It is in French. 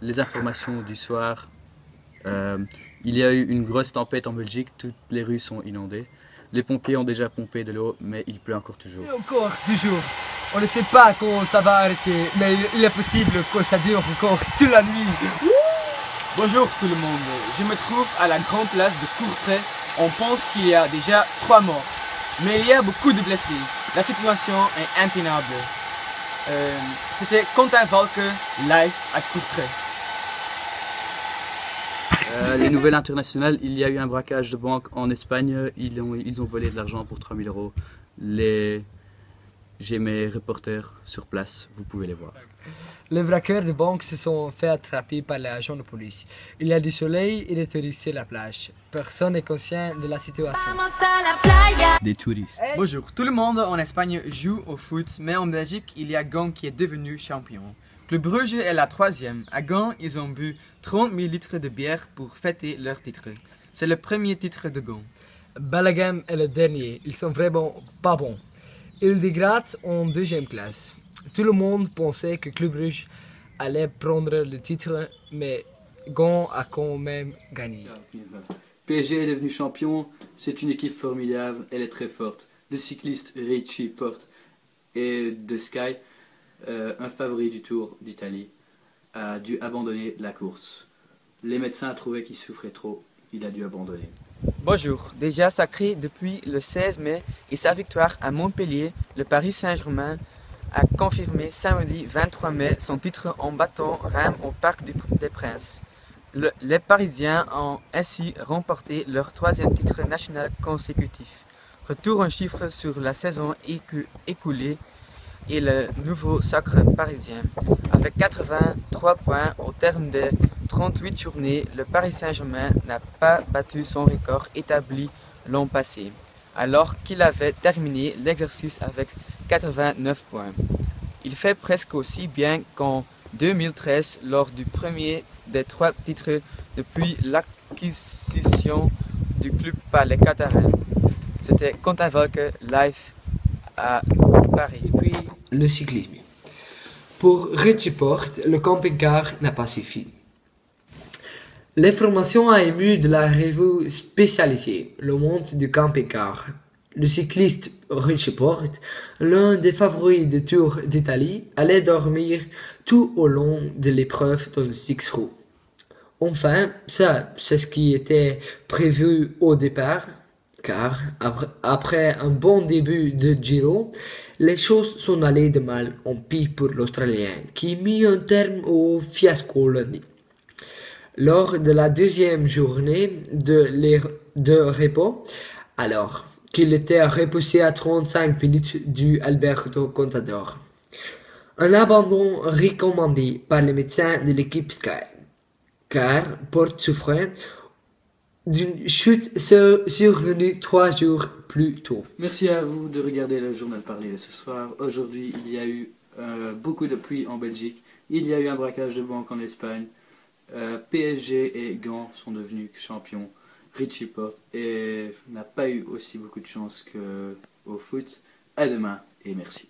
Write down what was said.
les informations du soir. Euh, il y a eu une grosse tempête en Belgique, toutes les rues sont inondées. Les pompiers ont déjà pompé de l'eau, mais il pleut encore toujours. Et encore, toujours. On ne sait pas quand ça va arrêter, mais il est possible que ça dure encore toute la nuit. Bonjour tout le monde, je me trouve à la grande place de Courtrai. On pense qu'il y a déjà 3 morts, mais il y a beaucoup de blessés. La situation est intenable. C'était Quentin Valke, live à Courtrai. Les nouvelles internationales, il y a eu un braquage de banque en Espagne, ils ont volé de l'argent pour 3 000 euros. J'ai mes reporters sur place, vous pouvez les voir. Les braqueurs de banque se sont fait attraper par les agents de police. Il y a du soleil et des touristes sur la plage. Personne n'est conscient de la situation. Des touristes. Bonjour, tout le monde en Espagne joue au foot, mais en Belgique, il y a Gand qui est devenu champion. Club Brugge est la 3e. À Gand, ils ont bu 30 000 litres de bière pour fêter leur titre. C'est le premier titre de Gand. Balaguem est le dernier. Ils sont vraiment pas bons. Ils dégradent en 2e classe. Tout le monde pensait que Club Brugge allait prendre le titre, mais Gand a quand même gagné. PSG est devenu champion, c'est une équipe formidable, elle est très forte. Le cycliste Richie Porte et de Sky, un favori du Tour d'Italie, a dû abandonner la course. Les médecins trouvaient qu'il souffrait trop, il a dû abandonner. Bonjour, déjà sacré depuis le 16 mai et sa victoire à Montpellier, le Paris Saint-Germain a confirmé samedi 23 mai son titre en battant Reims au Parc des Princes. Les Parisiens ont ainsi remporté leur 3e titre national consécutif. Retour en chiffres sur la saison écoulée et le nouveau sacre parisien. Avec 83 points au terme des 38 journées, le Paris Saint-Germain n'a pas battu son record établi l'an passé, alors qu'il avait terminé l'exercice avec 89 points. Il fait presque aussi bien qu'en 2013 lors du premier des 3 titres depuis l'acquisition du club par les Qatariens. C'était Quentin Valke, live à Paris. Et puis, le cyclisme. Pour Richie Porte, le camping-car n'a pas suffi. L'information a ému de la revue spécialisée Le Monde du camping-car. Le cycliste Richie Porte, l'un des favoris du Tour d'Italie, allait dormir tout au long de l'épreuve dans le six-roues. Enfin, ça, c'est ce qui était prévu au départ, car après un bon début de Giro, les choses sont allées de mal en pis pour l'Australien, qui mit un terme au fiasco lundi. Lors de la 2e journée de repos, alors qu'il était repoussé à 35 minutes du Alberto Contador. Un abandon recommandé par les médecins de l'équipe Sky, car Porte souffrait d'une chute survenue 3 jours plus tôt. Merci à vous de regarder le journal parlé de ce soir. Aujourd'hui, il y a eu beaucoup de pluie en Belgique. Il y a eu un braquage de banque en Espagne. PSG et Gand sont devenus champions. Richie Porte n'a pas eu aussi beaucoup de chance qu'au foot. À demain et merci.